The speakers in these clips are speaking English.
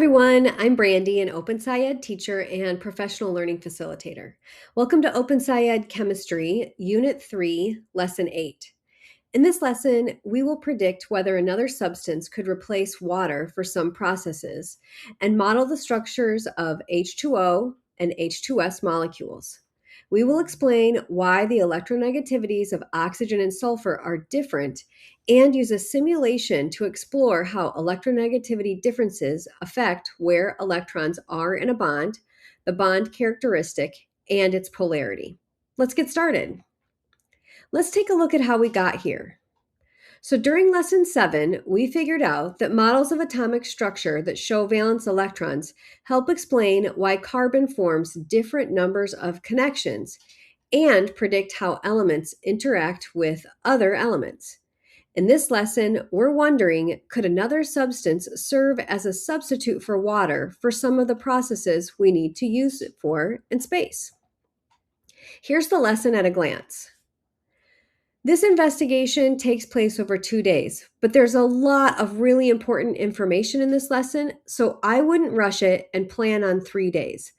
everyone, I'm Brandy, an OpenSciEd teacher and professional learning facilitator. Welcome to OpenSciEd Chemistry, Unit 3, Lesson 8. In this lesson, we will predict whether another substance could replace water for some processes and model the structures of H2O and H2S molecules. We will explain why the electronegativities of oxygen and sulfur are different and use a simulation to explore how electronegativity differences affect where electrons are in a bond, the bond characteristic, and its polarity. Let's get started. Let's take a look at how we got here. So during lesson 7, we figured out that models of atomic structure that show valence electrons help explain why carbon forms different numbers of connections and predict how elements interact with other elements. In this lesson, we're wondering, could another substance serve as a substitute for water for some of the processes we need to use it for in space? Here's the lesson at a glance. This investigation takes place over 2 days, but there's a lot of really important information in this lesson, so I wouldn't rush it and plan on 3 days.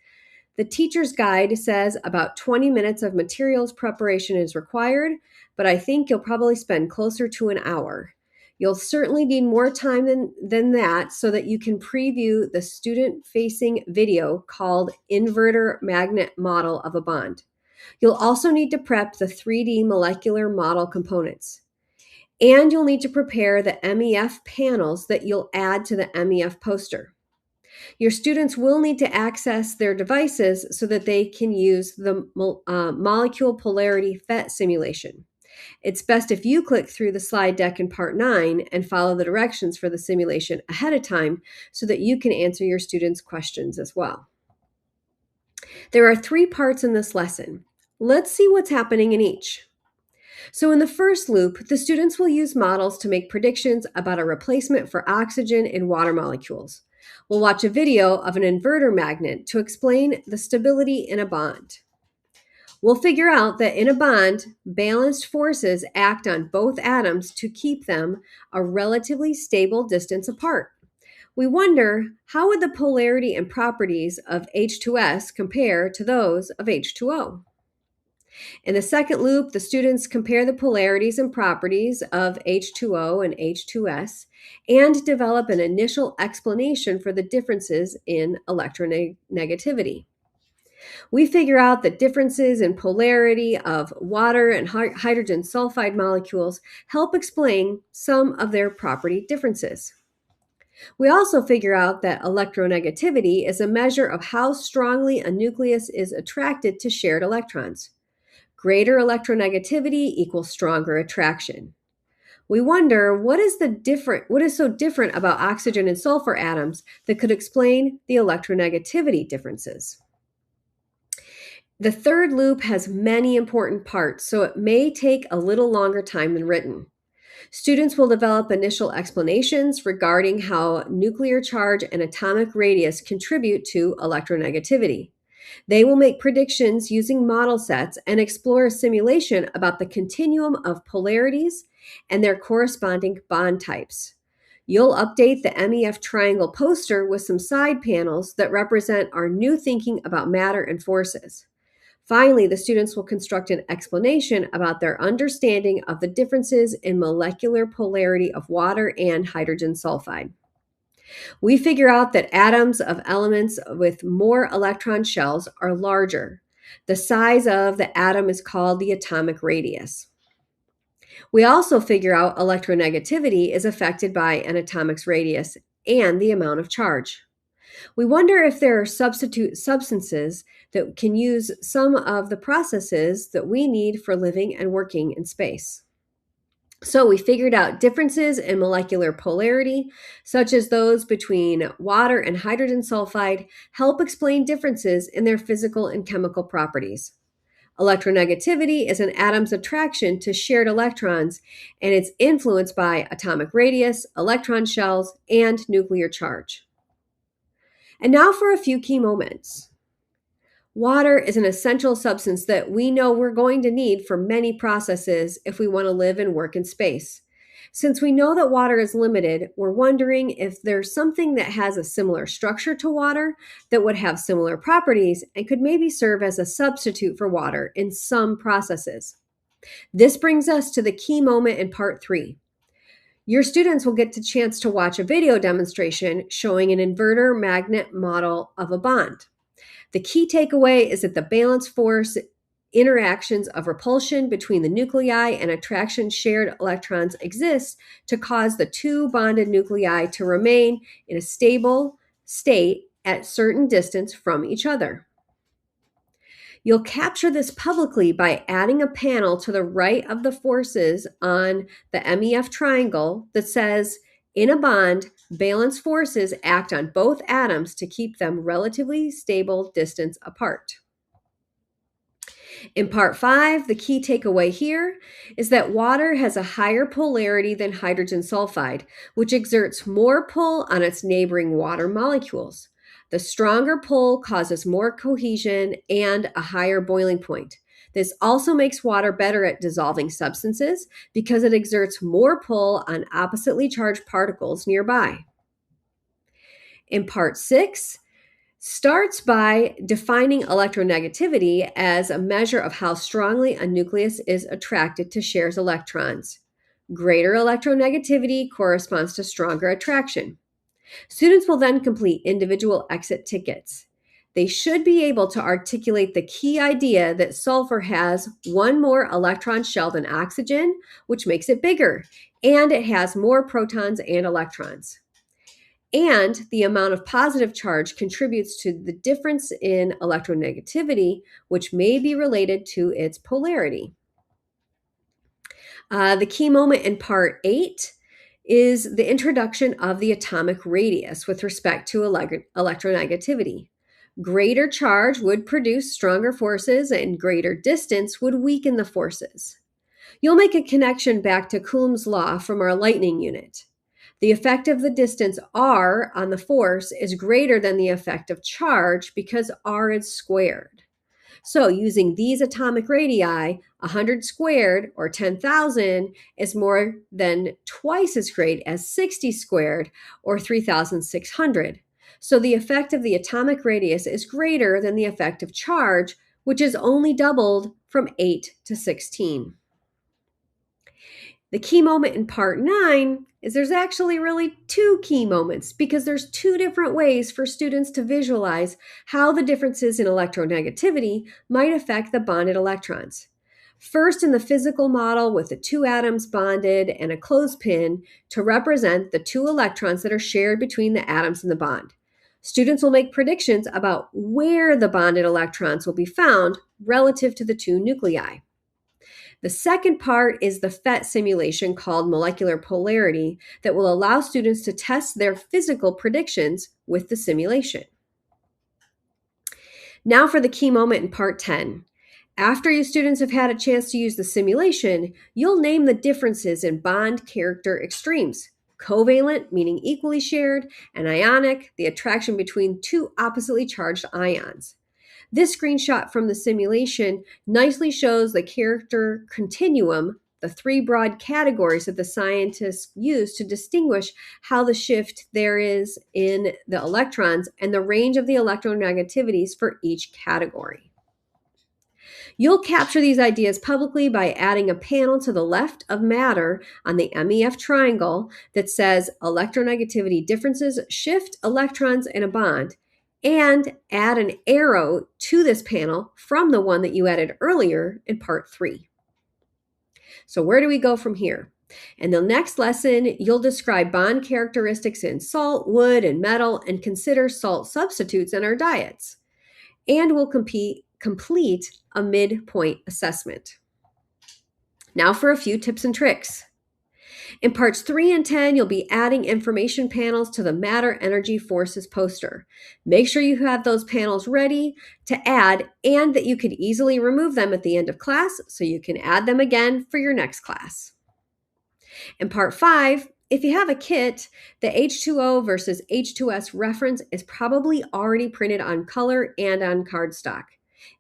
The teacher's guide says about 20 minutes of materials preparation is required, but I think you'll probably spend closer to an hour. You'll certainly need more time than that so that you can preview the student-facing video called Inverter Magnet Model of a Bond. You'll also need to prep the 3D molecular model components. And you'll need to prepare the MEF panels that you'll add to the MEF poster. Your students will need to access their devices so that they can use the molecule polarity FET simulation. It's best if you click through the slide deck in part 9 and follow the directions for the simulation ahead of time so that you can answer your students' questions as well. There are 3 parts in this lesson. Let's see what's happening in each. So in the first loop, the students will use models to make predictions about a replacement for oxygen in water molecules. We'll watch a video of an inverter magnet to explain the stability in a bond. We'll figure out that in a bond, balanced forces act on both atoms to keep them a relatively stable distance apart. We wonder, how would the polarity and properties of H2S compare to those of H2O? In the second loop, the students compare the polarities and properties of H2O and H2S and develop an initial explanation for the differences in electronegativity. We figure out that differences in polarity of water and hydrogen sulfide molecules help explain some of their property differences. We also figure out that electronegativity is a measure of how strongly a nucleus is attracted to shared electrons. Greater electronegativity equals stronger attraction. We wonder, what is so different about oxygen and sulfur atoms that could explain the electronegativity differences? The third loop has many important parts, so it may take a little longer time than written. Students will develop initial explanations regarding how nuclear charge and atomic radius contribute to electronegativity. They will make predictions using model sets and explore a simulation about the continuum of polarities and their corresponding bond types. You'll update the MEF triangle poster with some side panels that represent our new thinking about matter and forces. Finally, the students will construct an explanation about their understanding of the differences in molecular polarity of water and hydrogen sulfide. We figure out that atoms of elements with more electron shells are larger. The size of the atom is called the atomic radius. We also figure out electronegativity is affected by an atomic's radius and the amount of charge. We wonder if there are substitute substances that can use some of the processes that we need for living and working in space. So we figured out differences in molecular polarity, such as those between water and hydrogen sulfide, help explain differences in their physical and chemical properties. Electronegativity is an atom's attraction to shared electrons, and it's influenced by atomic radius, electron shells, and nuclear charge. And now for a few key moments. Water is an essential substance that we know we're going to need for many processes if we want to live and work in space. Since we know that water is limited, we're wondering if there's something that has a similar structure to water that would have similar properties and could maybe serve as a substitute for water in some processes. This brings us to the key moment in part 3. Your students will get the chance to watch a video demonstration showing an inverter magnet model of a bond. The key takeaway is that the balance force interactions of repulsion between the nuclei and attraction shared electrons exist to cause the two bonded nuclei to remain in a stable state at certain distance from each other. You'll capture this publicly by adding a panel to the right of the forces on the MEF triangle that says, in a bond, balance forces act on both atoms to keep them relatively stable distance apart. In part 5, the key takeaway here is that water has a higher polarity than hydrogen sulfide, which exerts more pull on its neighboring water molecules. The stronger pull causes more cohesion and a higher boiling point. This also makes water better at dissolving substances because it exerts more pull on oppositely charged particles nearby. In part 6, starts by defining electronegativity as a measure of how strongly a nucleus is attracted to shares electrons. Greater electronegativity corresponds to stronger attraction. Students will then complete individual exit tickets. They should be able to articulate the key idea that sulfur has one more electron shell than oxygen, which makes it bigger, and it has more protons and electrons. And the amount of positive charge contributes to the difference in electronegativity, which may be related to its polarity. The key moment in part 8 is the introduction of the atomic radius with respect to electronegativity. Greater charge would produce stronger forces, and greater distance would weaken the forces. You'll make a connection back to Coulomb's law from our lightning unit. The effect of the distance r on the force is greater than the effect of charge because r is squared. So using these atomic radii, 100 squared or 10,000 is more than twice as great as 60 squared or 3,600. So the effect of the atomic radius is greater than the effect of charge, which is only doubled from 8 to 16. The key moment in part 9 is there's actually really two key moments because there's two different ways for students to visualize how the differences in electronegativity might affect the bonded electrons. First, in the physical model with the two atoms bonded and a clothespin to represent the two electrons that are shared between the atoms in the bond. Students will make predictions about where the bonded electrons will be found relative to the two nuclei. The second part is the PhET simulation called molecular polarity that will allow students to test their physical predictions with the simulation. Now for the key moment in part 10. After you students have had a chance to use the simulation, you'll name the differences in bond character extremes. Covalent, meaning equally shared, and ionic, the attraction between two oppositely charged ions. This screenshot from the simulation nicely shows the character continuum, the three broad categories that the scientists use to distinguish how the shift there is in the electrons and the range of the electronegativities for each category. You'll capture these ideas publicly by adding a panel to the left of matter on the MEF triangle that says electronegativity differences shift electrons in a bond, and add an arrow to this panel from the one that you added earlier in part 3. So where do we go from here? In the next lesson, you'll describe bond characteristics in salt, wood, and metal, and consider salt substitutes in our diets. And we'll complete a midpoint assessment. Now for a few tips and tricks. In parts 3 and 10, you'll be adding information panels to the Matter Energy Forces poster. Make sure you have those panels ready to add and that you could easily remove them at the end of class so you can add them again for your next class. In part 5, if you have a kit, the H2O versus H2S reference is probably already printed on color and on cardstock.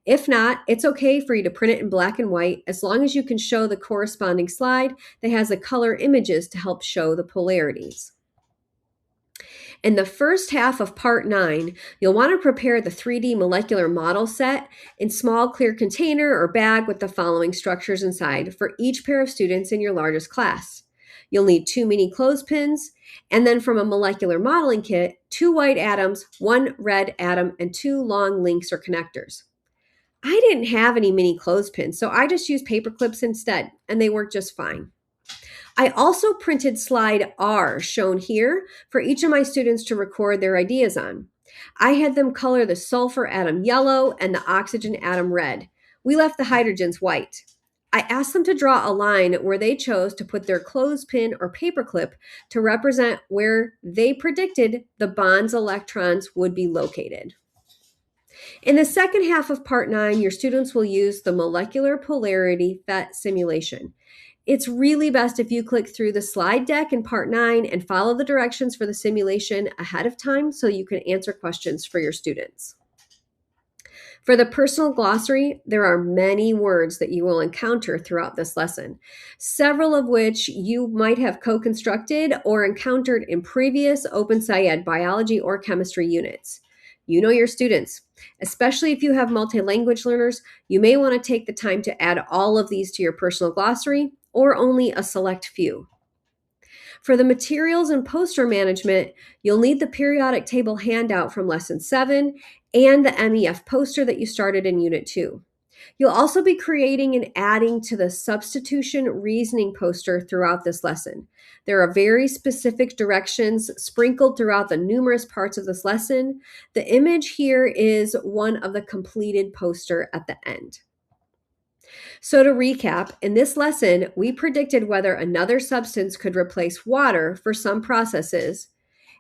If not, it's okay for you to print it in black and white as long as you can show the corresponding slide that has the color images to help show the polarities. In the first half of Part 9, you'll want to prepare the 3D molecular model set in small clear container or bag with the following structures inside for each pair of students in your largest class. You'll need 2 mini clothespins, and then from a molecular modeling kit, 2 white atoms, 1 red atom, and 2 long links or connectors. I didn't have any mini clothespins, so I just used paper clips instead, and they worked just fine. I also printed slide R, shown here, for each of my students to record their ideas on. I had them color the sulfur atom yellow and the oxygen atom red. We left the hydrogens white. I asked them to draw a line where they chose to put their clothespin or paperclip to represent where they predicted the bond's electrons would be located. In the second half of Part 9, your students will use the molecular polarity PhET simulation. It's really best if you click through the slide deck in Part 9 and follow the directions for the simulation ahead of time so you can answer questions for your students. For the personal glossary, there are many words that you will encounter throughout this lesson, several of which you might have co-constructed or encountered in previous OpenSciEd biology or chemistry units. You know your students. Especially if you have multi-language learners, you may want to take the time to add all of these to your personal glossary or only a select few. For the materials and poster management, you'll need the periodic table handout from Lesson 7 and the MEF poster that you started in Unit 2. You'll also be creating and adding to the substitution reasoning poster throughout this lesson. There are very specific directions sprinkled throughout the numerous parts of this lesson. The image here is one of the completed poster at the end. So to recap, in this lesson, we predicted whether another substance could replace water for some processes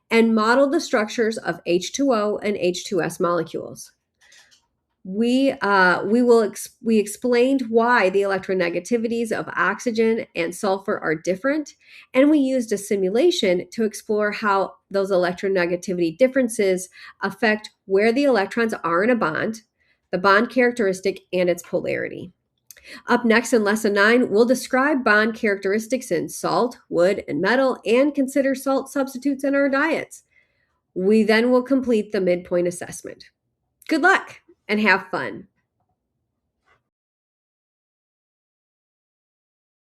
and modeled the structures of H2O and H2S molecules. We explained why the electronegativities of oxygen and sulfur are different, and we used a simulation to explore how those electronegativity differences affect where the electrons are in a bond, the bond characteristic, and its polarity. Up next in Lesson 9, we'll describe bond characteristics in salt, wood, and metal, and consider salt substitutes in our diets. We then will complete the midpoint assessment. Good luck and have fun.